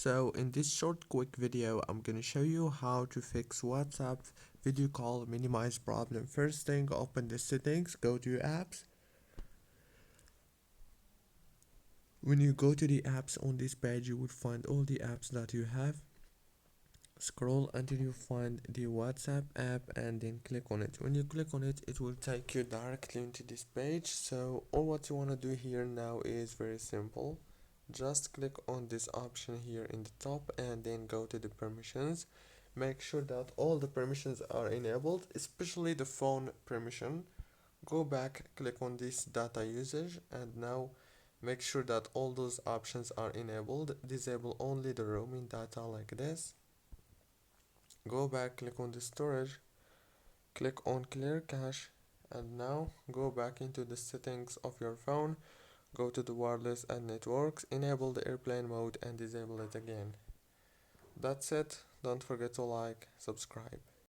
So in this short quick video I'm gonna show you how to fix WhatsApp video call minimize problem. First thing, open the settings, go to your apps. When you go to the apps on this page, you will find all the apps that you have. Scroll until you find the WhatsApp app and then click on it. When you click on it, it will take you directly into this page. So all what you want to do here now is very simple. Just click on this option here in the top and then go to the permissions. Make sure that all the permissions are enabled, especially the phone permission. Go back, click on this data usage, and now make sure that all those options are enabled. Disable only the roaming data like this. Go back, click on the storage, click on clear cache, and now go back into the settings of your phone. Go to the wireless and networks, enable the airplane mode and disable it again. That's it. Don't forget to like, subscribe.